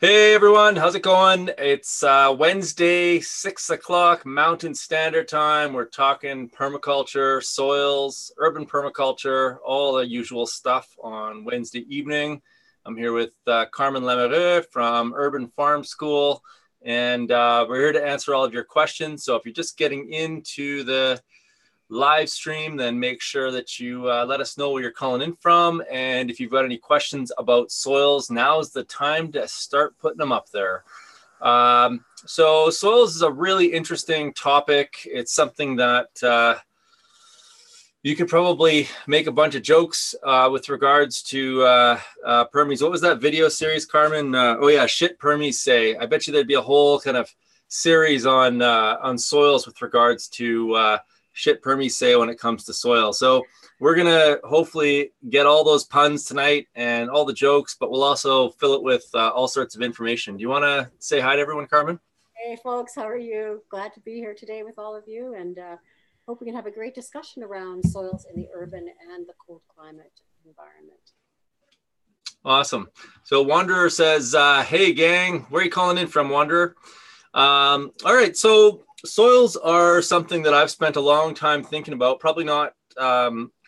Hey everyone, how's it going? It's Wednesday, 6 o'clock Mountain Standard Time. We're talking permaculture, soils, urban permaculture, all the usual stuff on Wednesday evening. I'm here with Carmen from Urban Farm School, and we're here to answer all of your questions. So if you're just getting into the live stream, then make sure that you let us know where you're calling in from. And if you've got any questions about soils, now is the time to start putting them up there. So soils is a really interesting topic. It's something that you could probably make a bunch of jokes with regards to Permies. What was that video series, Carmen? Oh yeah, shit Permies say. I bet you there'd be a whole kind of series on soils with regards to shit Permies say when it comes to soil. So we're going to hopefully get all those puns tonight and all the jokes, but we'll also fill it with all sorts of information. Do you want to say hi to everyone, Carmen? Hey folks, how are you? Glad to be here today with all of you, and hope we can have a great discussion around soils in the urban and the cold climate environment. Awesome. So Wanderer says, hey gang, where are you calling in from, Wanderer? All right, so soils are something that I've spent a long time thinking about, probably not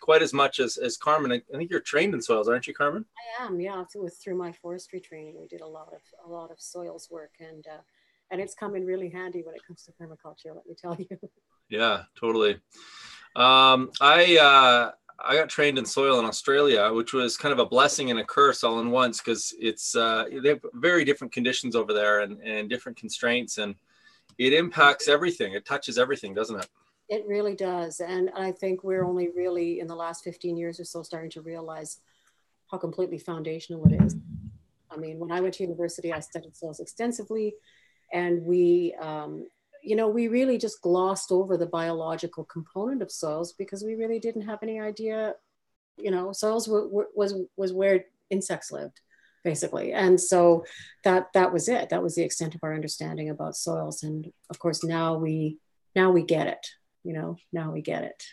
quite as much as Carmen. I think you're trained in soils, aren't you, Carmen? I am, yeah. Through my forestry training, we did a lot of soils work, and it's come in really handy when it comes to permaculture, let me tell you. Yeah, totally. I got trained in soil in Australia, which was kind of a blessing and a curse all in once, because it's they have very different conditions over there and different constraints, and it impacts everything. It touches everything, doesn't it? It really does. And I think we're only really in the last 15 years or so starting to realize how completely foundational it is. I mean, when I went to university, I studied soils extensively, and we really just glossed over the biological component of soils because we really didn't have any idea, soils was where insects lived, basically. And so that was it. That was the extent of our understanding about soils. And of course, now we get it, now we get it.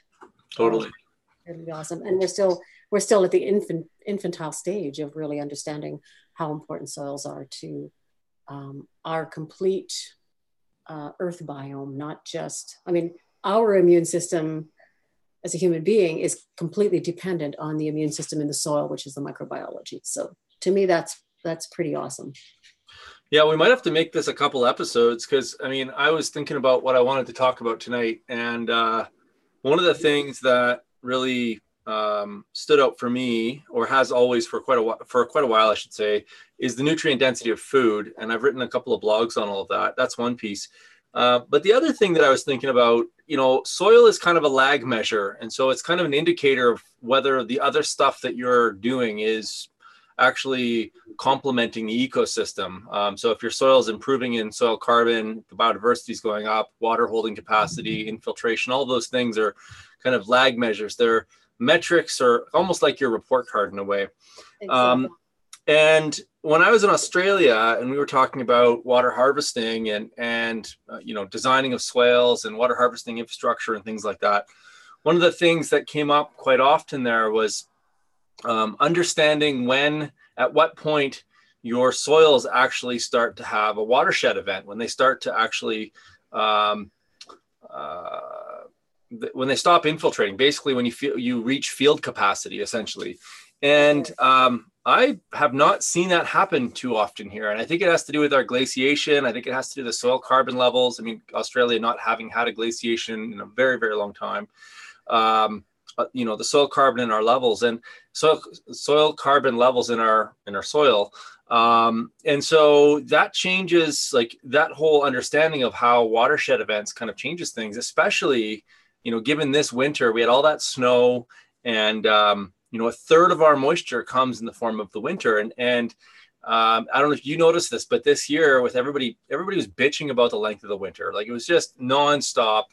Totally. Really awesome. And we're still at the infantile stage of really understanding how important soils are to our complete earth biome, not just, our immune system as a human being is completely dependent on the immune system in the soil, which is the microbiology. So to me, that's pretty awesome. Yeah, we might have to make this a couple episodes, because I was thinking about what I wanted to talk about tonight, and one of the things that really stood out for me, or has always for quite a while, I should say, is the nutrient density of food. And I've written a couple of blogs on all of that. That's one piece. But the other thing that I was thinking about, soil is kind of a lag measure. And so it's kind of an indicator of whether the other stuff that you're doing is actually complementing the ecosystem. So if your soil is improving in soil carbon, the biodiversity is going up, water holding capacity, infiltration, all those things are kind of lag measures. They're metrics, are almost like your report card in a way. Exactly. And when I was in Australia and we were talking about water harvesting and designing of swales and water harvesting infrastructure and things like that, one of the things that came up quite often there was understanding at what point your soils actually start to have a watershed event, when they start to actually when they stop infiltrating, basically when you reach field capacity, essentially. And I have not seen that happen too often here. And I think it has to do with our glaciation. I think it has to do with the soil carbon levels. Australia not having had a glaciation in a very, very long time. The soil carbon in our levels, and soil carbon levels in our soil. And so that changes, like, that whole understanding of how watershed events kind of changes things, especially, given this winter, we had all that snow, and, a third of our moisture comes in the form of the winter. And I don't know if you noticed this, but this year with everybody was bitching about the length of the winter. Like, it was just nonstop,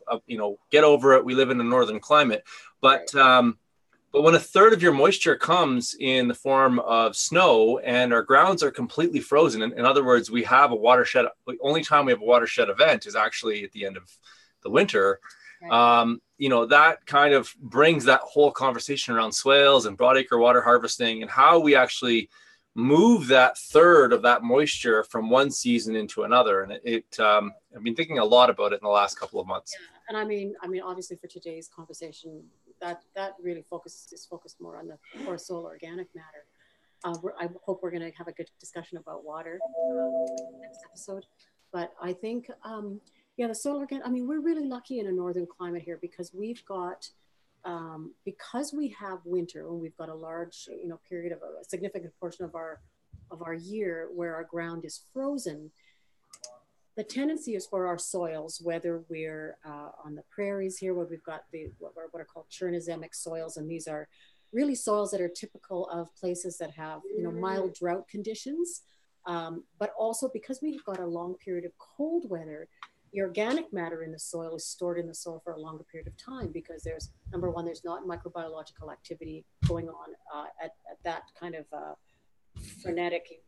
get over it. We live in a northern climate, but when a third of your moisture comes in the form of snow and our grounds are completely frozen, in other words, we have a watershed, the only time we have a watershed event is actually at the end of the winter. Right. That kind of brings that whole conversation around swales and broadacre water harvesting and how we actually move that third of that moisture from one season into another. And I've been thinking a lot about it in the last couple of months. Yeah. And I mean, obviously for today's conversation, that really is focused more on the core soil organic matter. I hope we're going to have a good discussion about water next episode. But I think, yeah, the soil organic, I mean, we're really lucky in a northern climate here because we've got, because we have winter and we've got a large, period of a significant portion of our year where our ground is frozen. The tendency is for our soils, whether we're on the prairies here, where we've got what are called chernozemic soils, and these are really soils that are typical of places that have mild drought conditions, but also because we've got a long period of cold weather, the organic matter in the soil is stored in the soil for a longer period of time because there's, number one, there's not microbiological activity going on at that kind of frenetic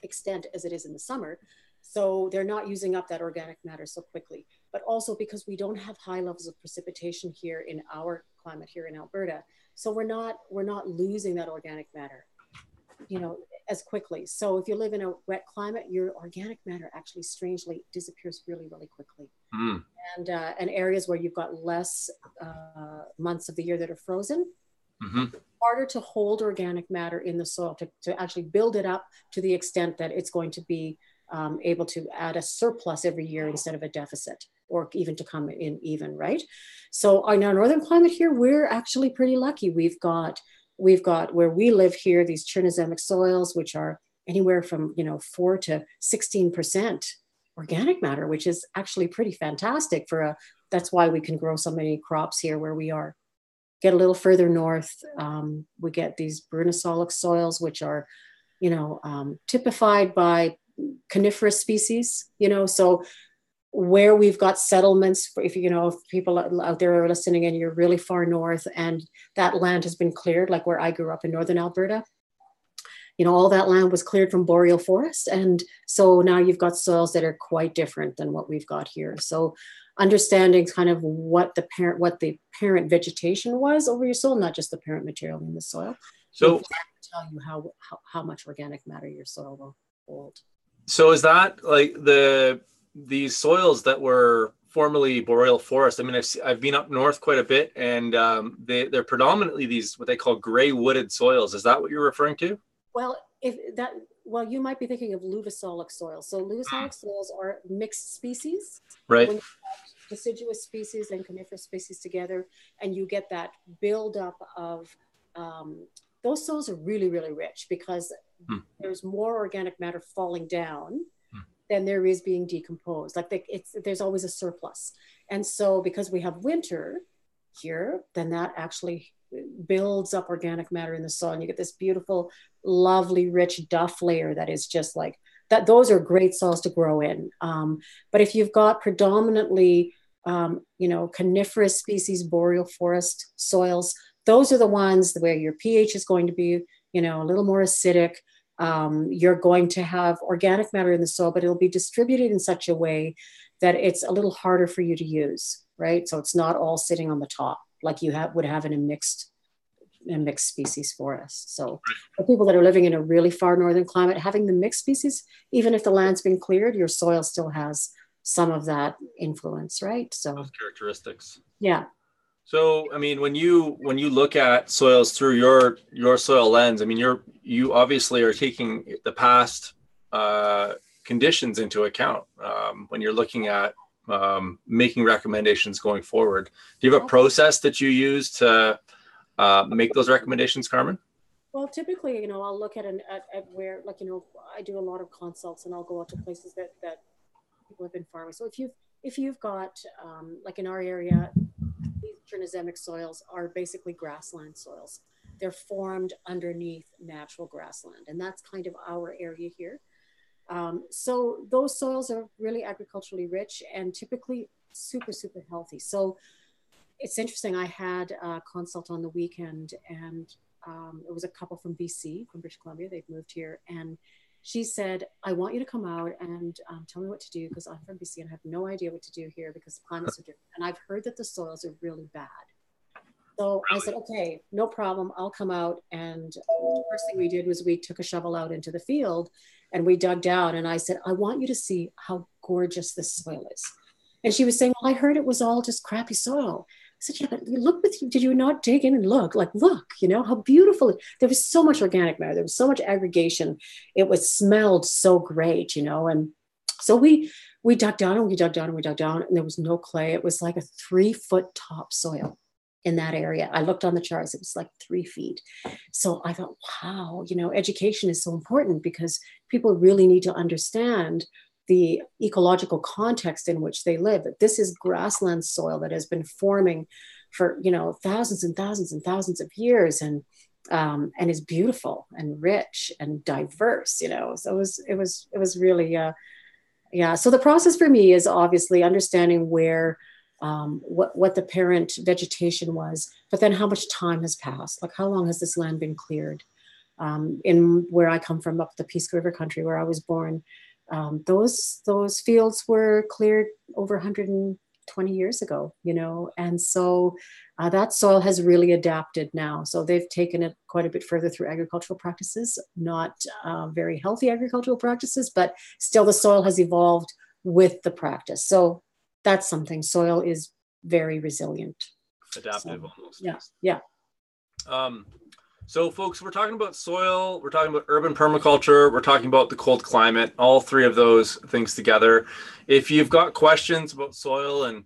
extent as it is in the summer. So they're not using up that organic matter so quickly. But also because we don't have high levels of precipitation here in our climate here in Alberta. So we're not losing that organic matter, as quickly. So if you live in a wet climate, your organic matter actually strangely disappears really, really quickly. Mm. And areas where you've got less months of the year that are frozen, harder to hold organic matter in the soil, to actually build it up to the extent that it's going to be able to add a surplus every year instead of a deficit, or even to come in even, right? So in our northern climate here, we're actually pretty lucky. We've got where we live here, these chernozemic soils, which are anywhere from 4 to 16% organic matter, which is actually pretty fantastic that's why we can grow so many crops here where we are. Get a little further north, we get these brunissolic soils, which are, typified by coniferous species, so where we've got settlements, if people out there are listening and you're really far north and that land has been cleared, like where I grew up in northern Alberta, all that land was cleared from boreal forest. And so now you've got soils that are quite different than what we've got here. So understanding kind of what the parent vegetation was over your soil, not just the parent material in the soil. So will tell you how much organic matter your soil will hold. So is that like these soils that were formerly boreal forest? I mean, I've been up north quite a bit, and they're predominantly these what they call gray wooded soils. Is that what you're referring to? Well, you might be thinking of luvasolic soils. So luvasolic soils are mixed species, right? When you have deciduous species and coniferous species together, and you get that buildup of those soils are really, really rich because there's more organic matter falling down than there is being decomposed. Like there's always a surplus. And so because we have winter here, then that actually builds up organic matter in the soil. And you get this beautiful, lovely, rich duff layer that is just like that. Those are great soils to grow in. But if you've got predominantly, coniferous species, boreal forest soils, those are the ones where your pH is going to be, a little more acidic. You're going to have organic matter in the soil, but it'll be distributed in such a way that it's a little harder for you to use, right? So it's not all sitting on the top like you would have in a mixed species forest. So for people that are living in a really far northern climate, having the mixed species, even if the land's been cleared, your soil still has some of that influence, right? So those characteristics. Yeah. So, I mean, when you look at soils through your soil lens, I mean, you obviously are taking the past conditions into account when you're looking at making recommendations going forward. Do you have a process that you use to make those recommendations, Carmen? Well, typically, I'll look at where, like, I do a lot of consults, and I'll go out to places that people have been farming. So if you've got, like in our area, these chernozemic soils are basically grassland soils. They're formed underneath natural grassland, and that's kind of our area here. So those soils are really agriculturally rich and typically super, super healthy. So it's interesting. I had a consult on the weekend, and it was a couple from BC, from British Columbia. They've moved here, and she said, I want you to come out and tell me what to do, because I'm from BC and I have no idea what to do here because the climate's so different. And I've heard that the soils are really bad. So I said, okay, no problem. I'll come out. And the first thing we did was we took a shovel out into the field and we dug down. And I said, I want you to see how gorgeous this soil is. And she was saying, well, I heard it was all just crappy soil. I said, yeah, but look with you. Did you not dig in and look? Like, look, you know, how beautiful. There was so much organic matter. There was so much aggregation. It was smelled so great, you know. And so we dug down and we dug down and we dug down and there was no clay. It was like a 3-foot topsoil in that area. I looked on the charts, it was like 3 feet. So I thought, wow, you know, education is so important because people really need to understand the ecological context in which they live. That this is grassland soil that has been forming for, you know, thousands and thousands and thousands of years, and is beautiful and rich and diverse, you know. So it was really, yeah. So the process for me is obviously understanding where, what the parent vegetation was, but then how much time has passed. Like, how long has this land been cleared? In where I come from, up the Peace River country where I was born, those fields were cleared over 120 years ago, you know, and so that soil has really adapted now. So they've taken it quite a bit further through agricultural practices, not very healthy agricultural practices, but still the soil has evolved with the practice. So that's something. Soil is very resilient. Adaptive, so, almost. Yeah. So folks, we're talking about soil, we're talking about urban permaculture, we're talking about the cold climate, all three of those things together. If you've got questions about soil and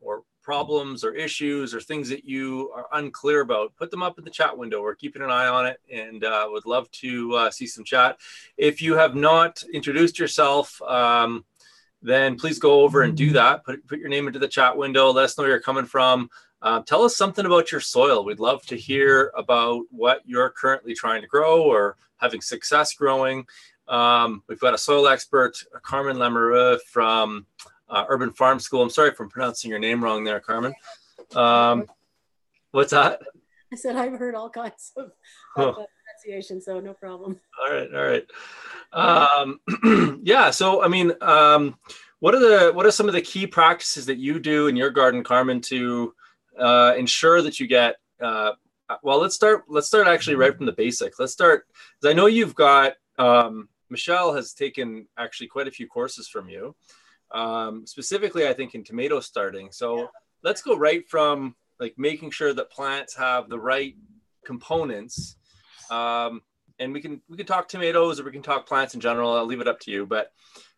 or problems or issues or things that you are unclear about, put them up in the chat window. We're keeping an eye on it and would love to see some chat. If you have not introduced yourself, then please go over and do that. Put your name into the chat window. Let us know where you're coming from. Tell us something about your soil. We'd love to hear about what you're currently trying to grow or having success growing. We've got a soil expert, Carmen Lemereux from Urban Farm School. I'm sorry if I'm pronouncing your name wrong there, Carmen. What's that? I said I've heard all kinds of pronunciation, so no problem. All right. Yeah. So, I mean, what are some of the key practices that you do in your garden, Carmen, to ensure that you get? Well, let's start actually right from the basics. Let's start, because I know you've got Michelle has taken actually quite a few courses from you, specifically I think in tomato starting. So yeah. Let's go right from like making sure that plants have the right components. And we can talk tomatoes or we can talk plants in general. I'll leave it up to you. But,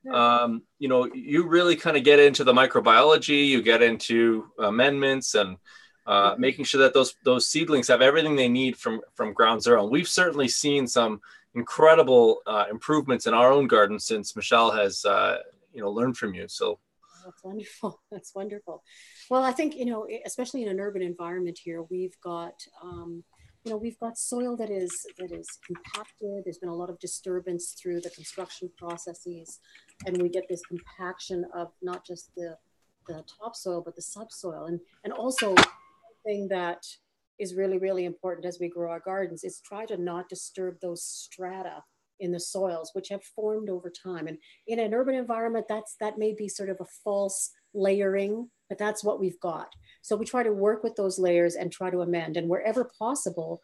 you know, you really kind of get into the microbiology, you get into amendments and making sure that those seedlings have everything they need from ground zero. And we've certainly seen some incredible improvements in our own garden since Michelle has, you know, learned from you. So. That's wonderful. That's wonderful. Well, I think, you know, especially in an urban environment here, we've got, you know, we've got soil that is compacted. There's been a lot of disturbance through the construction processes, and we get this compaction of not just the topsoil, but the subsoil. And also, one thing that is really, really important as we grow our gardens is try to not disturb those strata in the soils, which have formed over time. And in an urban environment, that may be sort of a false layering, but that's what we've got. So we try to work with those layers and try to amend. And wherever possible,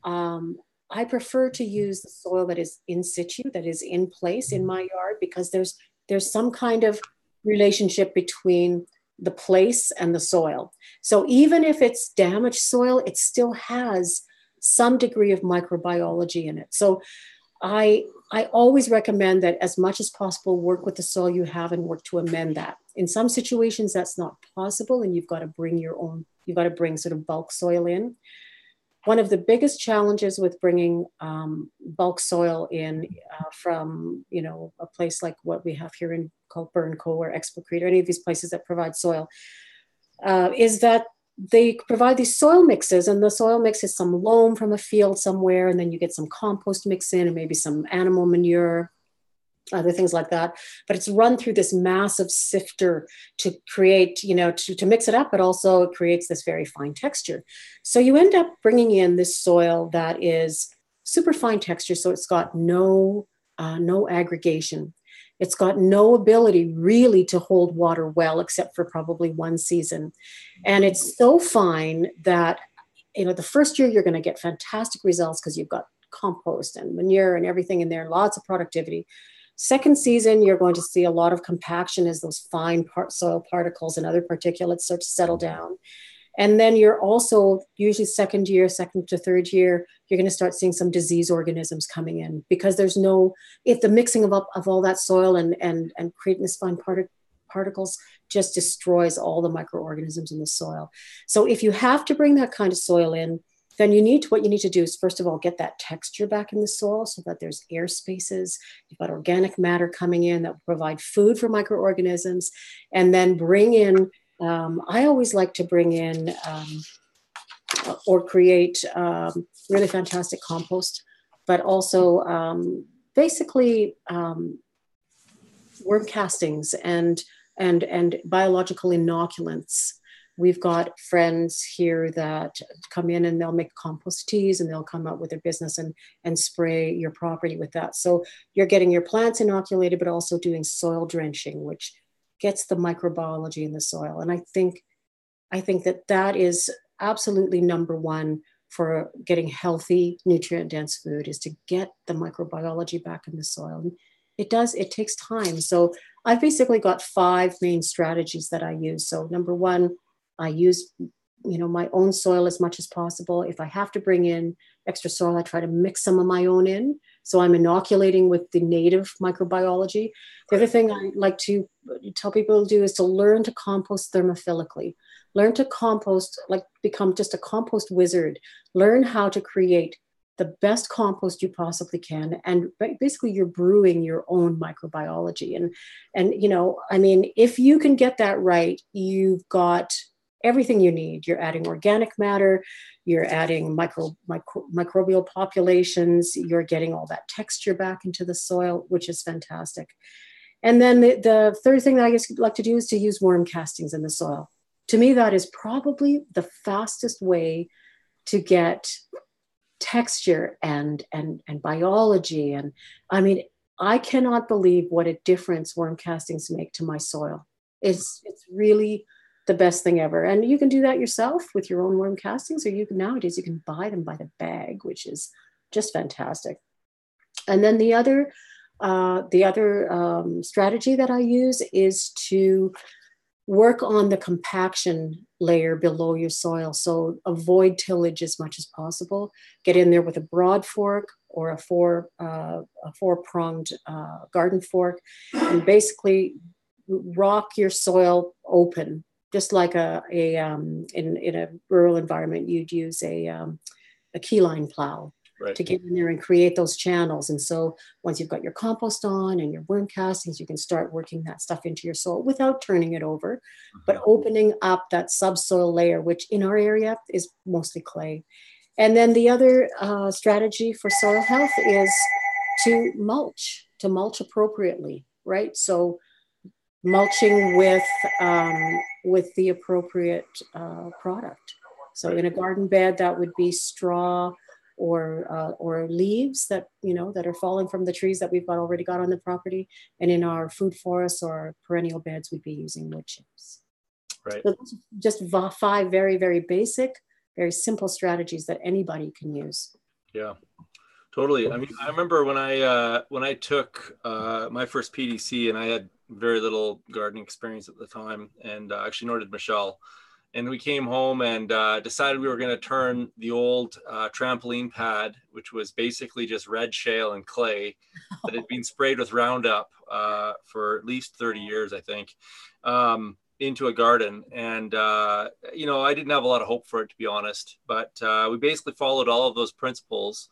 I prefer to use the soil that is in situ, that is in place in my yard, because there's some kind of relationship between the place and the soil. So even if it's damaged soil, it still has some degree of microbiology in it. So I always recommend that as much as possible, work with the soil you have and work to amend that. In some situations, that's not possible, and you've got to bring sort of bulk soil in. One of the biggest challenges with bringing bulk soil in from, you know, a place like what we have here in Burn Co or Expocrete or any of these places that provide soil is that they provide these soil mixes, and the soil mix is some loam from a field somewhere, and then you get some compost mix in and maybe some animal manure, other things like that. But it's run through this massive sifter to create, you know, to mix it up, but also it creates this very fine texture. So you end up bringing in this soil that is super fine texture. So it's got no aggregation. It's got no ability really to hold water well, except for probably one season. And it's so fine that you know, the first year you're going to get fantastic results because you've got compost and manure and everything in there, lots of productivity. Second season, you're going to see a lot of compaction as those fine soil particles and other particulates start to settle down. And then you're also usually second to third year, you're going to start seeing some disease organisms coming in, because there's no, if the mixing of all that soil and creating this fine particles just destroys all the microorganisms in the soil. So if you have to bring that kind of soil in, then what you need to do is, first of all, get that texture back in the soil so that there's air spaces. You've got organic matter coming in that will provide food for microorganisms, and then bring in, I always like to bring in or create really fantastic compost, but also basically worm castings and biological inoculants. We've got friends here that come in and they'll make compost teas, and they'll come out with their business and spray your property with that. So you're getting your plants inoculated, but also doing soil drenching, which gets the microbiology in the soil. And I think that is absolutely number one for getting healthy, nutrient-dense food, is to get the microbiology back in the soil. And it takes time. So I've basically got 5 main strategies that I use. So number one, I use, my own soil as much as possible. If I have to bring in extra soil, I try to mix some of my own in. So I'm inoculating with the native microbiology. The other thing I like to tell people to do is to learn to compost thermophilically. Learn to compost, become just a compost wizard. Learn how to create the best compost you possibly can. And basically you're brewing your own microbiology. And if you can get that right, you've got everything you need. You're adding organic matter, you're adding microbial populations, you're getting all that texture back into the soil, which is fantastic. And then the third thing that I guess I'd like to do is to use worm castings in the soil. To me, that is probably the fastest way to get texture and biology. And I mean, I cannot believe what a difference worm castings make to my soil. It's really the best thing ever. And you can do that yourself with your own worm castings, or nowadays you can buy them by the bag, which is just fantastic. And then the other strategy that I use is to work on the compaction layer below your soil. So avoid tillage as much as possible. Get in there with a broad fork or a four-pronged garden fork, and basically rock your soil open. Just like in a rural environment, you'd use a keyline plow, right, to get in there and create those channels. And so once you've got your compost on and your worm castings, you can start working that stuff into your soil without turning it over, but opening up that subsoil layer, which in our area is mostly clay. And then the other strategy for soil health is to mulch appropriately, right? So mulching with the appropriate product. So in a garden bed, that would be straw or leaves that are falling from the trees that we've already got on the property. And in our food forests or perennial beds, we'd be using wood chips. Right. So just 5 very, very basic, very simple strategies that anybody can use. Yeah. Totally. I mean, I remember when I took my first PDC, and I had very little gardening experience at the time, and actually nor did Michelle. And we came home and decided we were going to turn the old trampoline pad, which was basically just red shale and clay that had been sprayed with Roundup for at least 30 years, I think, into a garden. And, I didn't have a lot of hope for it, to be honest. But we basically followed all of those principles.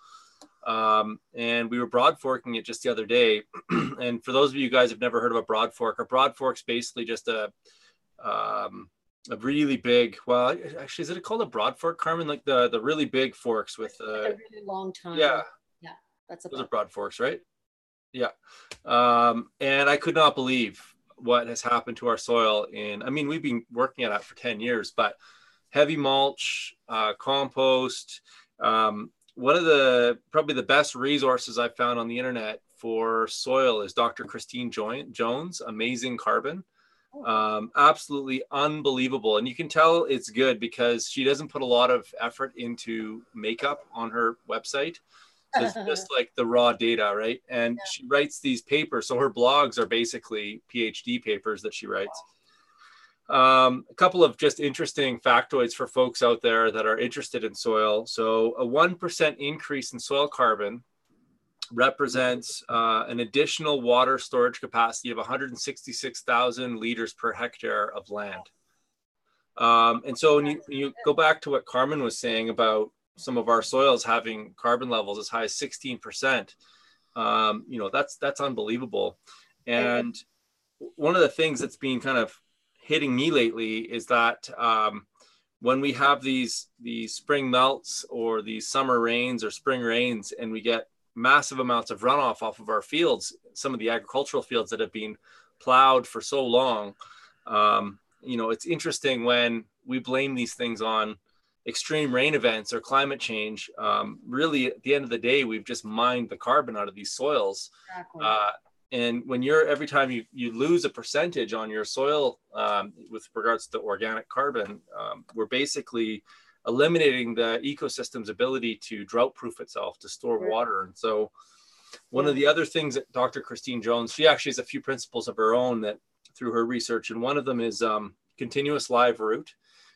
And we were broad forking it just the other day. And for those of you guys who've never heard of a broad fork's basically just a really big, well, actually, is it called a broad fork, Carmen? Like the really big forks with a really long time. Yeah. Yeah. Those are broad forks, right? Yeah. And I could not believe what has happened to our soil we've been working at it for 10 years, but heavy mulch, compost, one of probably the best resources I've found on the internet for soil is Dr. Christine Jones, Amazing Carbon. Absolutely unbelievable. And you can tell it's good because she doesn't put a lot of effort into makeup on her website. So it's just like the raw data, right? And she writes these papers. So her blogs are basically PhD papers that she writes. A couple of just interesting factoids for folks out there that are interested in soil. So a 1% increase in soil carbon represents an additional water storage capacity of 166,000 liters per hectare of land. And so when you go back to what Carmen was saying about some of our soils having carbon levels as high as 16%, that's unbelievable. And one of the things that's been kind of hitting me lately is that when we have these spring melts or these summer rains or spring rains, and we get massive amounts of runoff off of our fields, some of the agricultural fields that have been plowed for so long, it's interesting when we blame these things on extreme rain events or climate change. Really, at the end of the day, we've just mined the carbon out of these soils. Exactly. And when every time you lose a percentage on your soil with regards to organic carbon, we're basically eliminating the ecosystem's ability to drought proof itself, to store water. And so one of the other things that Dr. Christine Jones, she actually has a few principles of her own that through her research, and one of them is continuous live root.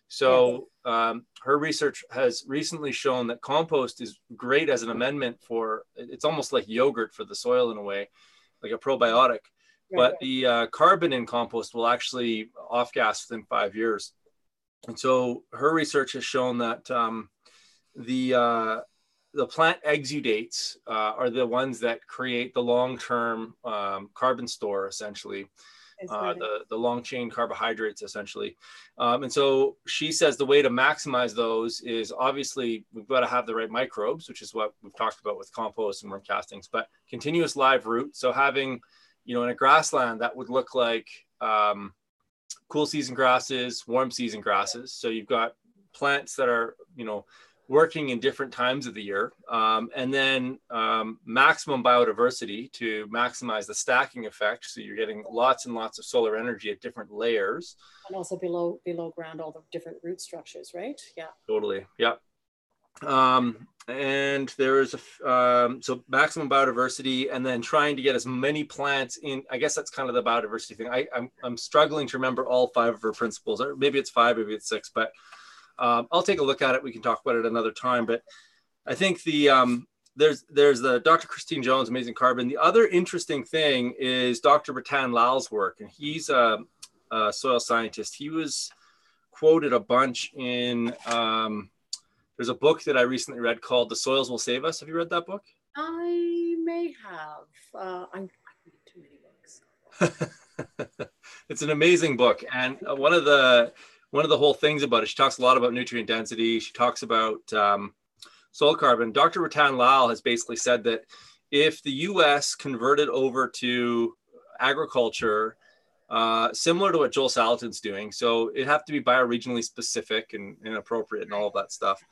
So her research has recently shown that compost is great as an amendment it's almost like yogurt for the soil in a way, like a probiotic, but the carbon in compost will actually off-gas within 5 years. And so her research has shown that the plant exudates are the ones that create the long-term carbon store, essentially, the long-chain carbohydrates, essentially. And so she says the way to maximize those is obviously we've got to have the right microbes, which is what we've talked about with compost and worm castings, but continuous live root. So having, in a grassland that would look like cool season grasses, warm season grasses. So you've got plants that are, working in different times of the year, and then maximum biodiversity to maximize the stacking effect. So you're getting lots and lots of solar energy at different layers. And also below ground, all the different root structures, right? Yeah. Totally. Yeah. And there is so maximum biodiversity, and then trying to get as many plants in. I guess that's kind of the biodiversity thing. I'm struggling to remember all 5 of her principles, or maybe it's 5, maybe it's 6, but I'll take a look at it. We can talk about it another time. But I think there's the Dr. Christine Jones, Amazing Carbon. The other interesting thing is Dr. Bertan Lal's work, and he's a soil scientist. He was quoted a bunch in. There's a book that I recently read called "The Soils Will Save Us." Have you read that book? I may have. I read too many books. It's an amazing book, and one of the whole things about it, she talks a lot about nutrient density. She talks about soil carbon. Dr. Bertan Lal has basically said that if the U.S. converted over to agriculture, similar to what Joel Salatin's doing, so it'd have to be bioregionally specific and appropriate and all of that stuff,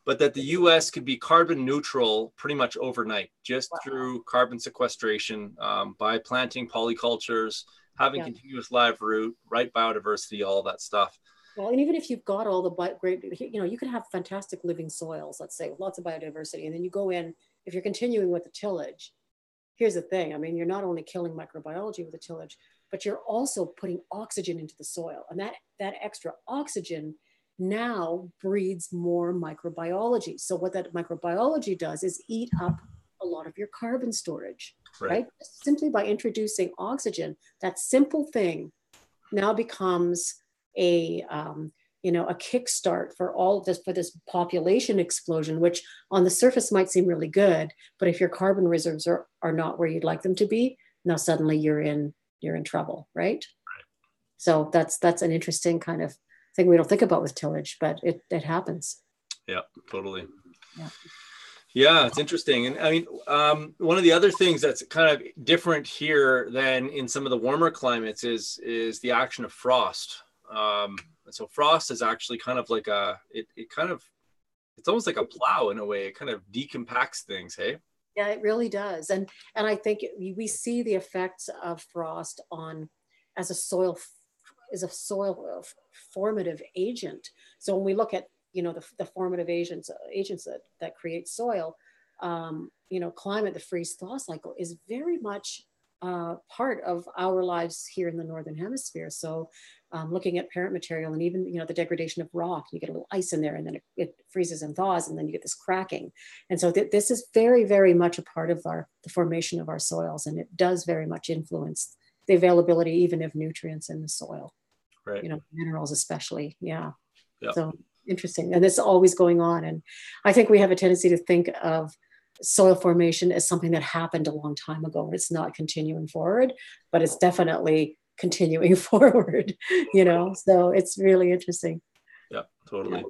but that the U.S. could be carbon neutral pretty much overnight, just through carbon sequestration, by planting polycultures, having continuous live root, right biodiversity, all of that stuff. Well, and even if you've got all the great, you could have fantastic living soils, let's say, with lots of biodiversity, and then you go in, if you're continuing with the tillage, here's the thing. I mean, you're not only killing microbiology with the tillage, but you're also putting oxygen into the soil. And that extra oxygen now breeds more microbiology. So what that microbiology does is eat up a lot of your carbon storage, right? Simply by introducing oxygen, that simple thing now becomes a kickstart for all this, for this population explosion, which on the surface might seem really good, but if your carbon reserves are not where you'd like them to be, now suddenly you're in trouble, right? So that's an interesting kind of thing we don't think about with tillage, but it happens. Yeah, totally. Yeah, it's interesting. And I mean, one of the other things that's kind of different here than in some of the warmer climates is the action of frost. And so frost is actually kind of like it's almost like a plow in a way. It kind of decompacts things, hey? Yeah, it really does. And I think we see the effects of frost as a soil is a soil formative agent. So when we look at, you know, the formative agents that create soil, you know, climate, the freeze thaw cycle is very much part of our lives here in the Northern Hemisphere. So looking at parent material, and even, you know, the degradation of rock, you get a little ice in there, and then it freezes and thaws, and then you get this cracking. And so this is very, very much a part of the formation of our soils, and it does very much influence the availability even of nutrients in the soil, right? You know, minerals especially. Yeah. Yep. So interesting. And it's always going on. And I think we have a tendency to think of soil formation as something that happened a long time ago, and it's not continuing forward, but it's definitely continuing forward, you know. So it's really interesting. Yeah, totally.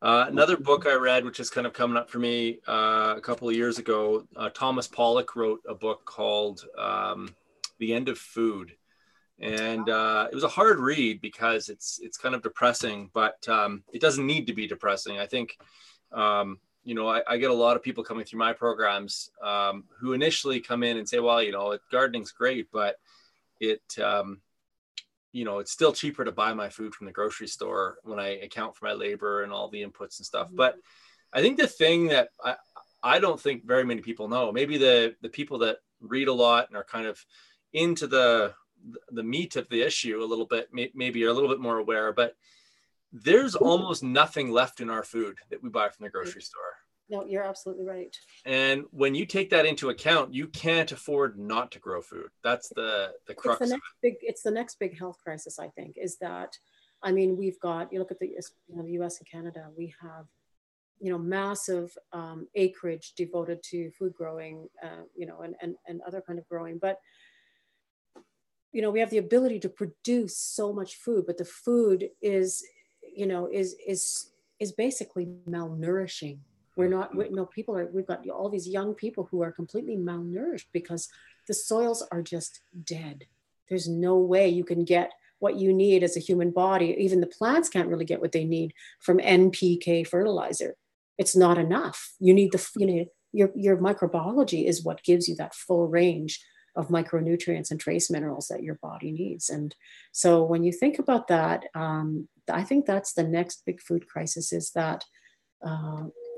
Another book I read, which is kind of coming up for me a couple of years ago, Thomas Pollock wrote a book called The End of Food. And it was a hard read because it's kind of depressing, but it doesn't need to be depressing. I think, you know, I get a lot of people coming through my programs who initially come in and say, well, you know, gardening's great, but it, you know, it's still cheaper to buy my food from the grocery store when I account for my labor and all the inputs and stuff. But I think the thing that I don't think very many people know, maybe the people that read a lot and are kind of into the meat of the issue a little bit, maybe are a little bit more aware, but there's almost nothing left in our food that we buy from the grocery store. No, you're absolutely right. And when you take that into account, you can't afford not to grow food. That's the crux of it. It's the next big health crisis, I think, is that, I mean, we've got, you look at the US and Canada, we have, you know, massive acreage devoted to food growing, you know, and other kind of growing. But, you know, we have the ability to produce so much food, but the food is, you know, is basically malnourishing. We've got all these young people who are completely malnourished because the soils are just dead. There's no way you can get what you need as a human body. Even the plants can't really get what they need from NPK fertilizer. It's not enough. You need your microbiology is what gives you that full range of micronutrients and trace minerals that your body needs. And so when you think about that, I think that's the next big food crisis, is that,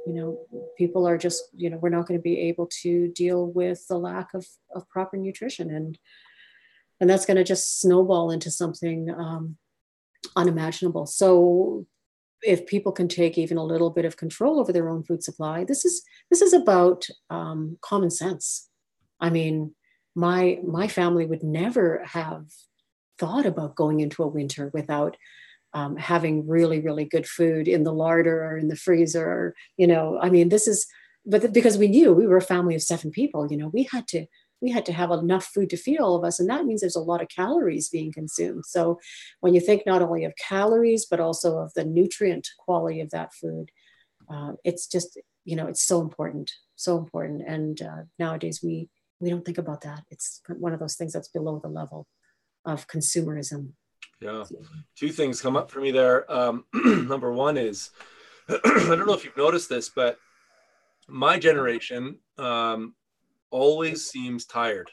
you know, people are just, you know, we're not going to be able to deal with the lack of proper nutrition. And that's going to just snowball into something unimaginable. So if people can take even a little bit of control over their own food supply, this is about common sense. I mean, my family would never have thought about going into a winter without having really, really good food in the larder or in the freezer, or, you know, I mean, but because we knew we were a family of 7 people, you know, we had to have enough food to feed all of us. And that means there's a lot of calories being consumed. So when you think not only of calories, but also of the nutrient quality of that food, it's just, you know, it's so important, so important. And nowadays we don't think about that. It's one of those things that's below the level of consumerism. Yeah. 2 things come up for me there. Number one is, I don't know if you've noticed this, but my generation always seems tired.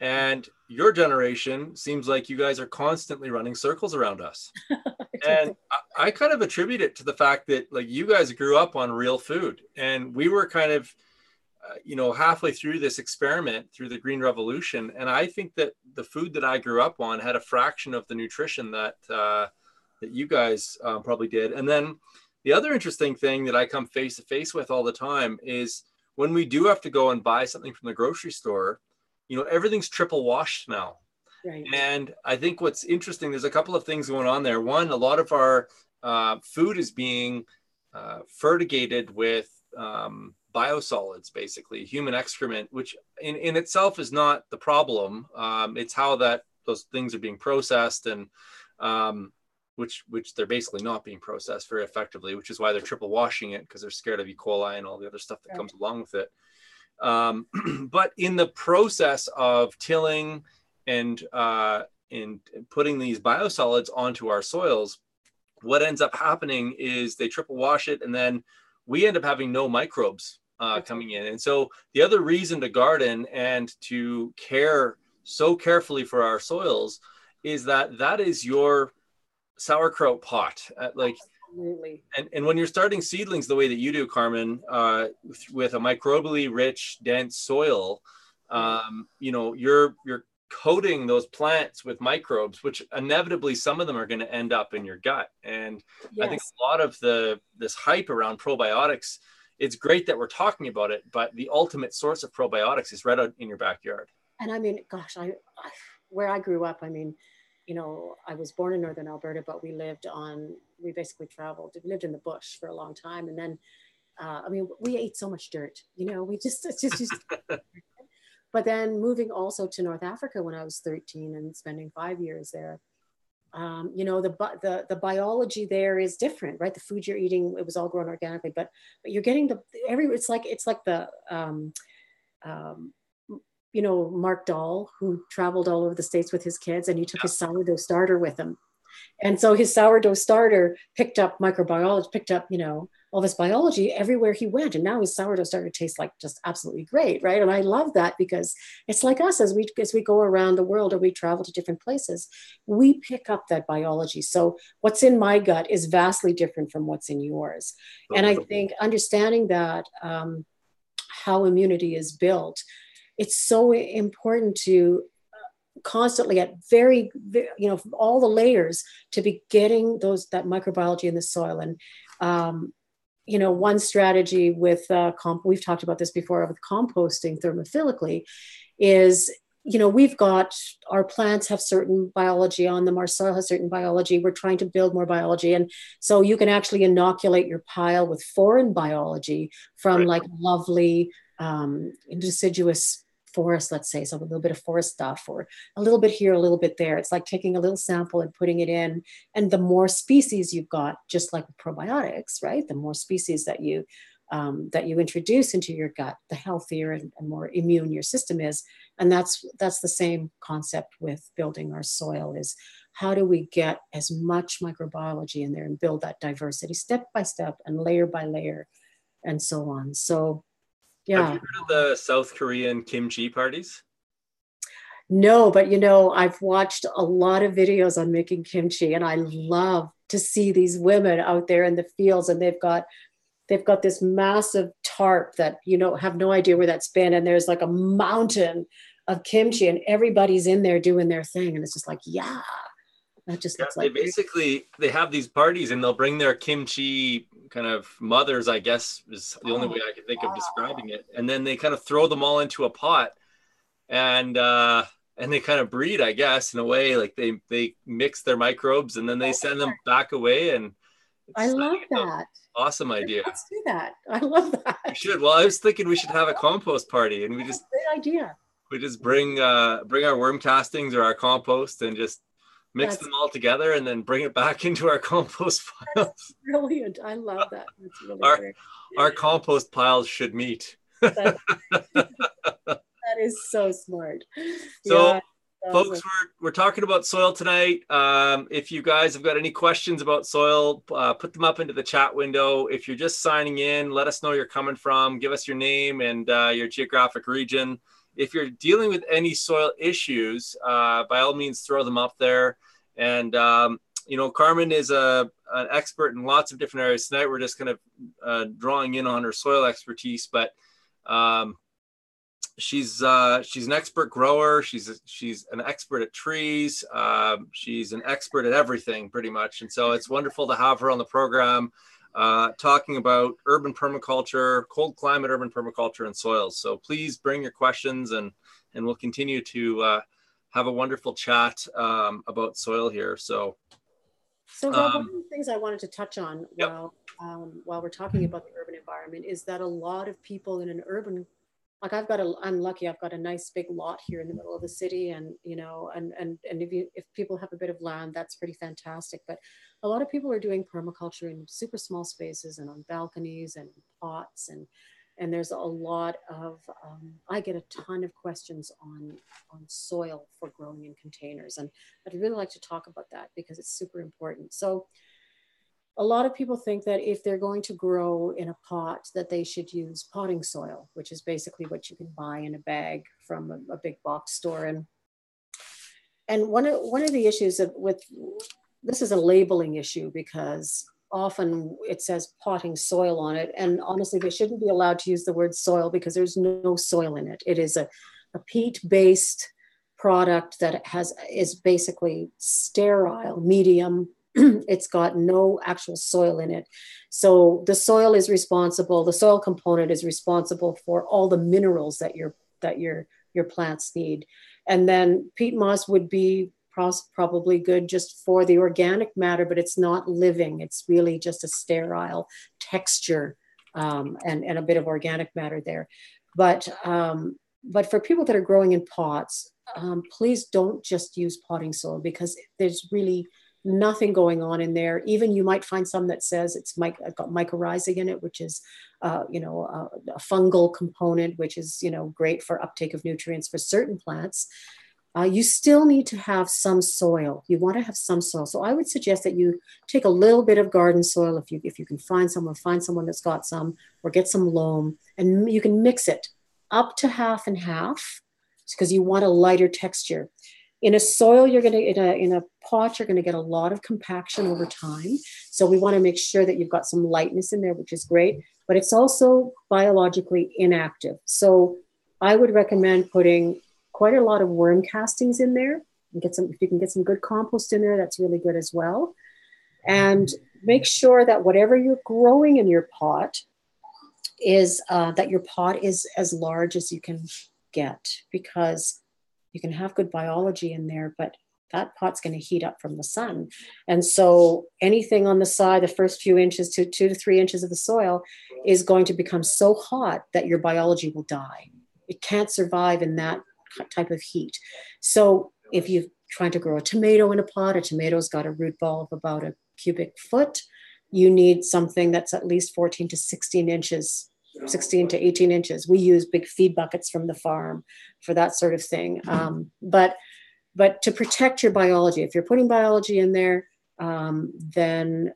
And your generation seems like you guys are constantly running circles around us. And I kind of attribute it to the fact that, like, you guys grew up on real food, and we were kind of, you know, halfway through this experiment through the Green Revolution. And I think that the food that I grew up on had a fraction of the nutrition that you guys probably did. And then the other interesting thing that I come face to face with all the time is when we do have to go and buy something from the grocery store, you know, everything's triple washed now. Right. And I think what's interesting, there's a couple of things going on there. One, a lot of our food is being fertigated with biosolids, basically human excrement, which in itself is not the problem. It's how those things are being processed, and which they're basically not being processed very effectively, which is why they're triple washing it, because they're scared of E. coli and all the other stuff that comes along with it. But in the process of tilling and putting these biosolids onto our soils, what ends up happening is they triple wash it, and then we end up having no microbes coming in. And so the other reason to garden and to care so carefully for our soils is that is your sauerkraut pot. Absolutely. And when you're starting seedlings the way that you do, Carmen, with a microbially rich, dense soil, you're coating those plants with microbes, which inevitably some of them are going to end up in your gut. And I think a lot of this hype around probiotics, it's great that we're talking about it, but the ultimate source of probiotics is right out in your backyard. And I mean, gosh, where I grew up, I mean, I was born in Northern Alberta, but we basically traveled, lived in the bush for a long time. And then, I mean, we ate so much dirt, it's just but then moving also to North Africa when I was 13 and spending 5 years there, the biology there is different, right? The food you're eating, it was all grown organically, but you're getting it's like the, Mark Dahl, who traveled all over the States with his kids, and he took his sourdough starter with him. And so his sourdough starter picked up microbiology, picked up, all this biology everywhere he went. And now his sourdough starter tastes like just absolutely great, right? And I love that, because it's like us, as we go around the world or we travel to different places, we pick up that biology. So what's in my gut is vastly different from what's in yours. And I think understanding that, how immunity is built, it's so important to constantly at very, all the layers to be getting that microbiology in the soil. And, one strategy with, we've talked about this before with composting thermophilically is, we've got, our plants have certain biology on them, our soil has certain biology, we're trying to build more biology. And so you can actually inoculate your pile with foreign biology from like lovely deciduous forest, let's say, so a little bit of forest stuff, or a little bit here, a little bit there. It's like taking a little sample and putting it in. And the more species you've got, just like with probiotics, right? The more species that you introduce into your gut, the healthier and more immune your system is. And that's the same concept with building our soil, is how do we get as much microbiology in there and build that diversity step by step and layer by layer and so on. So yeah. Have you heard of the South Korean kimchi parties? No, but I've watched a lot of videos on making kimchi, and I love to see these women out there in the fields, and they've got this massive tarp that have no idea where that's been, and there's like a mountain of kimchi, and everybody's in there doing their thing, and it's just like, that just looks like they have these parties, and they'll bring their kimchi kind of mothers, I guess is the only way I can think of describing it, and then they kind of throw them all into a pot, and they kind of breed, I guess, in a way, like they mix their microbes, and then they send them back away. And I love that. Awesome idea. Let's do that. I love that. We should. Well, I was thinking we should have a compost party, and great idea. We just bring our worm castings or our compost and just mix them all together, and then bring it back into our compost piles. That's brilliant. I love that. That's really great. Our compost piles should meet. That is so smart. So, folks, we're talking about soil tonight. If you guys have got any questions about soil, put them up into the chat window. If you're just signing in, let us know you're coming from. Give us your name and your geographic region. If you're dealing with any soil issues, by all means, throw them up there. And, Carmen is an expert in lots of different areas. Tonight, we're just kind of drawing in on her soil expertise, but she's an expert grower. She's an expert at trees. She's an expert at everything, pretty much. And so it's wonderful to have her on the program, talking about urban permaculture, cold climate urban permaculture, and soils. So please bring your questions, and we'll continue to have a wonderful chat about soil here. So Rob, one of the things I wanted to touch on while we're talking about the urban environment is that a lot of people in an urban, like I'm lucky, I've got a nice big lot here in the middle of the city, and if people have a bit of land, that's pretty fantastic. But a lot of people are doing permaculture in super small spaces and on balconies and pots, and there's a lot of I get a ton of questions on soil for growing in containers, and I'd really like to talk about that because it's super important. So a lot of people think that if they're going to grow in a pot, that they should use potting soil, which is basically what you can buy in a bag from a big box store. one of the issues with this is a labeling issue, because often it says potting soil on it, and honestly they shouldn't be allowed to use the word soil because there's no soil in it. It is a peat-based product that is basically sterile medium. It's got no actual soil in it. So the soil component is responsible for all the minerals that your plants need. And then peat moss would be probably good just for the organic matter, but it's not living. It's really just a sterile texture, and a bit of organic matter there. But for people that are growing in pots, please don't just use potting soil, because there's really nothing going on in there. Even you might find some that says it's got mycorrhizae in it, which is a fungal component, which is great for uptake of nutrients for certain plants. You still need to have some soil. You want to have some soil. So I would suggest that you take a little bit of garden soil, if you can find someone that's got some, or get some loam, and you can mix it up to half and half, because you want a lighter texture. In a soil, in a pot, you're going to get a lot of compaction over time. So we want to make sure that you've got some lightness in there, which is great, but it's also biologically inactive. So I would recommend putting quite a lot of worm castings in there. If you can get some good compost in there, that's really good as well. And make sure that whatever you're growing in your pot is that your pot is as large as you can get, because you can have good biology in there, but that pot's going to heat up from the sun. And so anything on the side, the first few inches to 2 to 3 inches of the soil, is going to become so hot that your biology will die. It can't survive in that type of heat. So if you're trying to grow a tomato in a pot, a tomato's got a root ball of about a cubic foot. You need something that's at least 14 to 16 inches, 16 to 18 inches. We use big feed buckets from the farm for that sort of thing. But to protect your biology, if you're putting biology in there, then